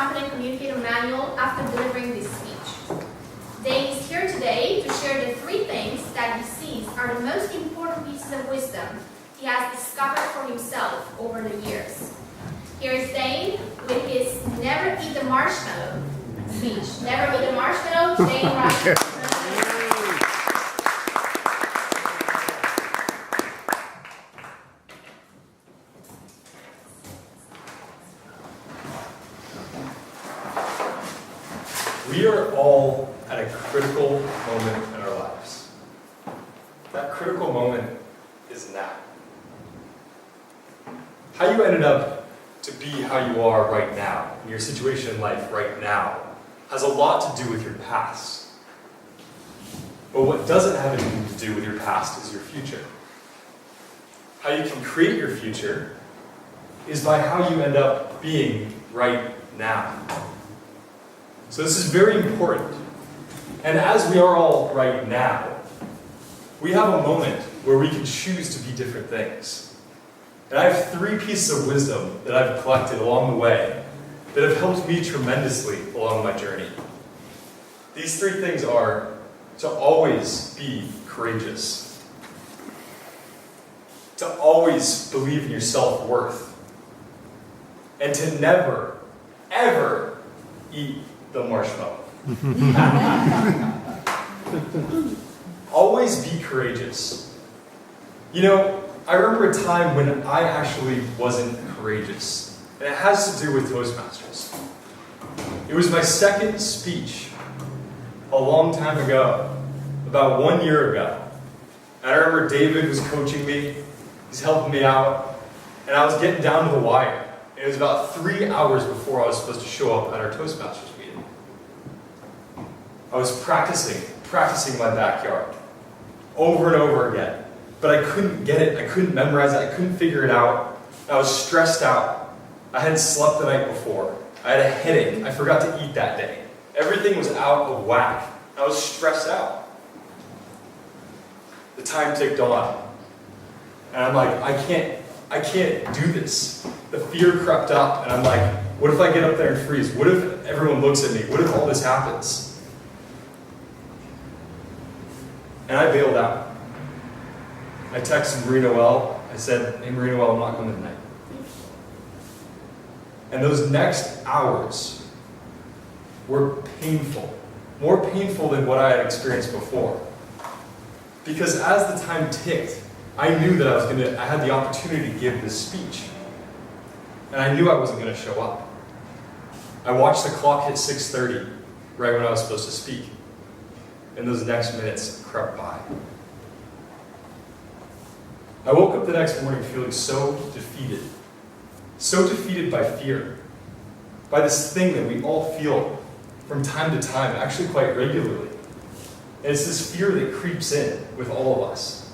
Confident Communicator Manual after delivering this speech. Dane is here today to share the 3 things that he sees are the most important pieces of wisdom he has discovered for himself over the years. Here is Dane with his Never Eat the Marshmallow speech. Never eat the marshmallow, Dane Wright. We are all at a critical moment in our lives. That critical moment is now. How you ended up to be how you are right now, in your situation in life right now, has a lot to do with your past. But what doesn't have anything to do with your past is your future. How you can create your future is by how you end up being right now. So this is very important. And as we are all right now, we have a moment where we can choose to be different things. And I have 3 pieces of wisdom that I've collected along the way that have helped me tremendously along my journey. These 3 things are to always be courageous, to always believe in your self-worth, and to never, ever eat the marshmallow. Always be courageous. You know, I remember a time when I actually wasn't courageous. And it has to do with Toastmasters. It was my 2nd speech a long time ago, about 1 year ago. And I remember David was coaching me, he's helping me out, and I was getting down to the wire. It was about 3 hours before I was supposed to show up at our Toastmasters meeting. I was practicing my backyard, over and over again. But I couldn't get it, I couldn't memorize it, I couldn't figure it out. I was stressed out. I hadn't slept the night before. I had a headache, I forgot to eat that day. Everything was out of whack. I was stressed out. The time ticked on. And I'm like, I can't do this. The fear crept up, and I'm like, what if I get up there and freeze? What if everyone looks at me? What if all this happens? And I bailed out. I texted Marie Noel. I said, hey Marie Noel, I'm not coming tonight. And those next hours were painful. More painful than what I had experienced before. Because as the time ticked, I knew that I had the opportunity to give this speech. And I knew I wasn't going to show up. I watched the clock hit 6:30, right when I was supposed to speak. And those next minutes crept by. I woke up the next morning feeling so defeated by fear, by this thing that we all feel from time to time, actually quite regularly. And it's this fear that creeps in with all of us.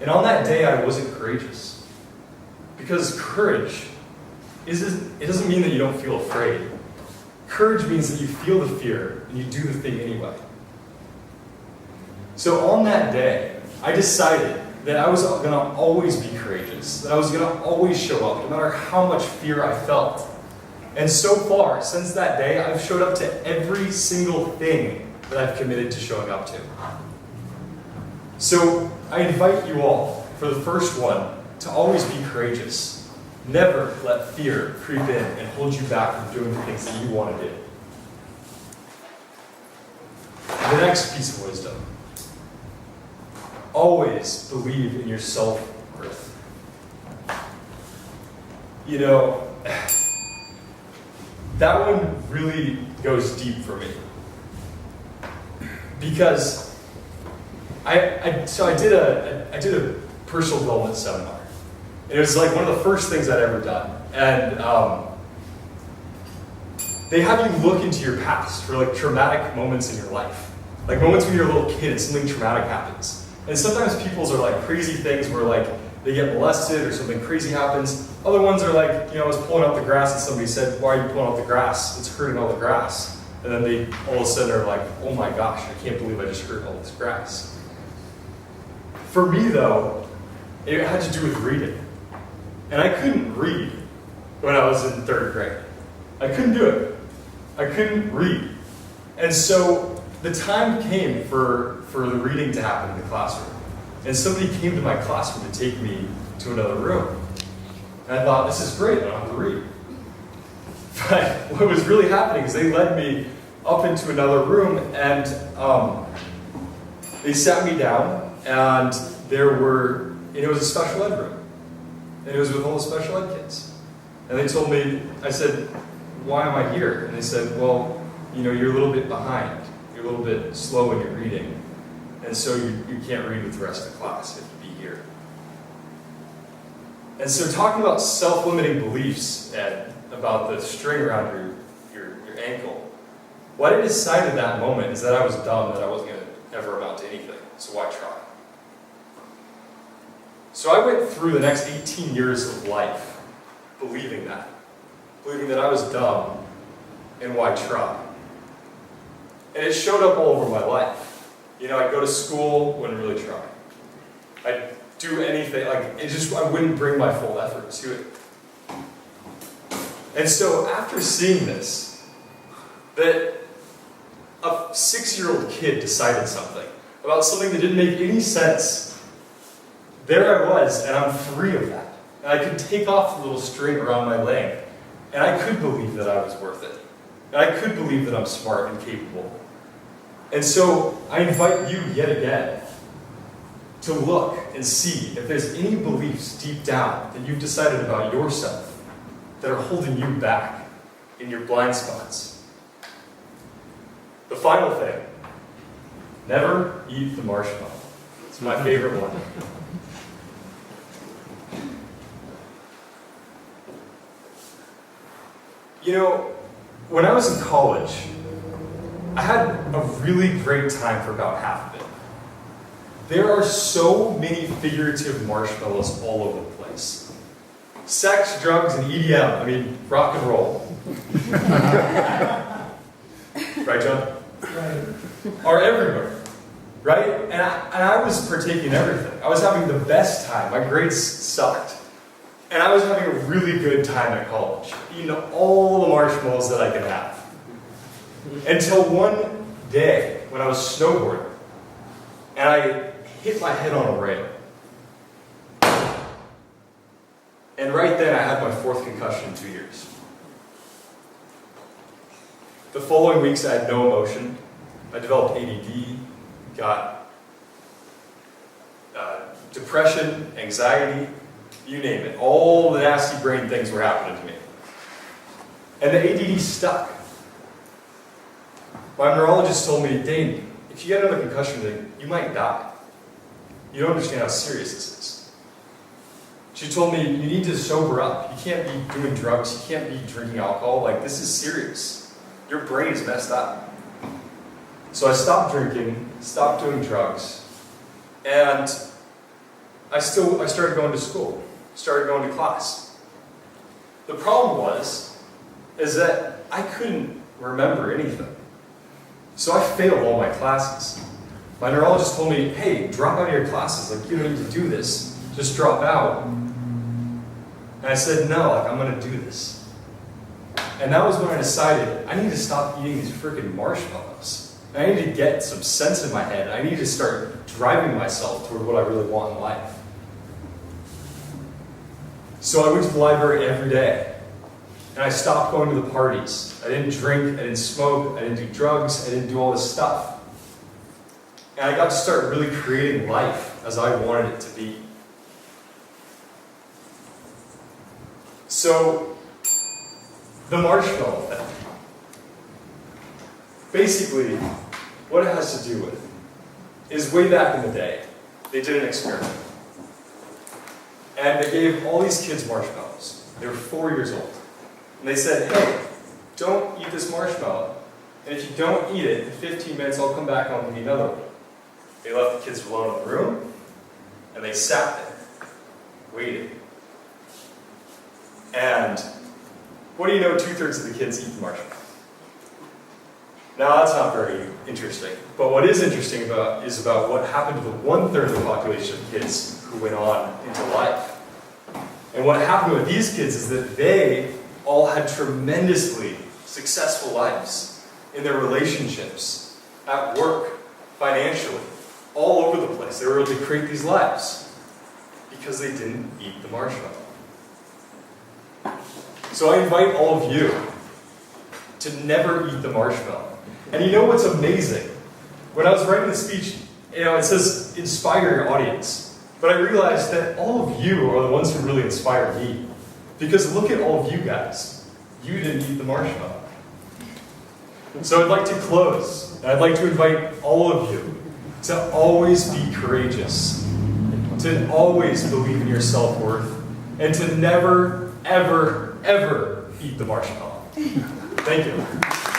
And on that day, I wasn't courageous. Because courage, it doesn't mean that you don't feel afraid. Courage means that you feel the fear and you do the thing anyway. So on that day, I decided that I was going to always be courageous, that I was going to always show up, no matter how much fear I felt. And so far, since that day, I've showed up to every single thing that I've committed to showing up to. So I invite you all, for the first one, to always be courageous. Never let fear creep in and hold you back from doing the things that you want to do. The next piece of wisdom. Always believe in your self-worth. You know, that one really goes deep for me. Because I did a personal development seminar. And it was like one of the first things I'd ever done. And they have you look into your past for like traumatic moments in your life. Like moments when you're a little kid and something traumatic happens. And sometimes people's are like crazy things where like they get molested or something crazy happens. Other ones are like, you know, I was pulling out the grass and somebody said, why are you pulling out the grass? It's hurting all the grass. And then they all of a sudden are like, oh my gosh, I can't believe I just hurt all this grass. For me though, it had to do with reading. And I couldn't read when I was in 3rd grade. I couldn't do it. I couldn't read. And so the time came for the reading to happen in the classroom. And somebody came to my classroom to take me to another room. And I thought, this is great, I don't have to read. But what was really happening is they led me up into another room and they sat me down and it was a special ed room. And it was with all the special ed kids. And they told me, I said, why am I here? And they said, well, you're a little bit behind. You're a little bit slow in your reading. And so you can't read with the rest of the class. You have to be here. And so talking about self-limiting beliefs, Ed, about the string around your ankle, what I decided at that moment is that I was dumb, that I wasn't going to ever amount to anything. So why try? So I went through the next 18 years of life believing that I was dumb, and why try? And it showed up all over my life. I'd go to school, wouldn't really try. I'd do anything, I wouldn't bring my full effort to it. And so after seeing this, that a 6-year-old kid decided something about something that didn't make any sense, there I was, and I'm free of that. And I could take off the little string around my leg, and I could believe that I was worth it. And I could believe that I'm smart and capable. And so I invite you yet again to look and see if there's any beliefs deep down that you've decided about yourself that are holding you back in your blind spots. The final thing, never eat the marshmallow. It's my favorite one. When I was in college, I had a really great time for about half of it. There are so many figurative marshmallows all over the place. Sex, drugs, and EDM, rock and roll. Right, John? Right. Are everywhere, right? And I was partaking in everything. I was having the best time. My grades sucked. And I was having a really good time at college, eating all the marshmallows that I could have. Until one day, when I was snowboarding, and I hit my head on a rail. And right then, I had my 4th concussion in 2 years. The following weeks, I had no emotion. I developed ADD, got depression, anxiety, you name it. All the nasty brain things were happening to me. And the ADD stuck. My neurologist told me, Dane, if you get another concussion, you might die. You don't understand how serious this is. She told me, you need to sober up. You can't be doing drugs. You can't be drinking alcohol. This is serious. Your brain is messed up. So I stopped drinking, stopped doing drugs, and I started going to school, started going to class. The problem is that I couldn't remember anything. So I failed all my classes. My neurologist told me, hey, drop out of your classes. You don't need to do this. Just drop out. And I said, no, I'm going to do this. And that was when I decided, I need to stop eating these freaking marshmallows. I need to get some sense in my head. I need to start driving myself toward what I really want in life. So I went to the library every day. And I stopped going to the parties. I didn't drink, I didn't smoke, I didn't do drugs, I didn't do all this stuff. And I got to start really creating life as I wanted it to be. So, the marshmallow thing. Basically, what it has to do with is way back in the day, they did an experiment. And they gave all these kids marshmallows. They were 4 years old. And they said, hey, don't eat this marshmallow. And if you don't eat it, in 15 minutes I'll come back and I'll give you another one. They left the kids alone in the room, and they sat there, waiting. And what do you know, 2/3 of the kids eat the marshmallow? Now that's not very interesting. But what is interesting is about what happened to the 1/3 of the population of kids who went on into life. And what happened with these kids is that they all had tremendously successful lives in their relationships, at work, financially, all over the place. They were able to create these lives because they didn't eat the marshmallow. So I invite all of you to never eat the marshmallow. And you know what's amazing? When I was writing the speech, it says inspire your audience. But I realized that all of you are the ones who really inspired me. Because look at all of you guys. You didn't eat the marshmallow. So I'd like to close. And I'd like to invite all of you to always be courageous, to always believe in your self-worth, and to never, ever, ever eat the marshmallow. Thank you.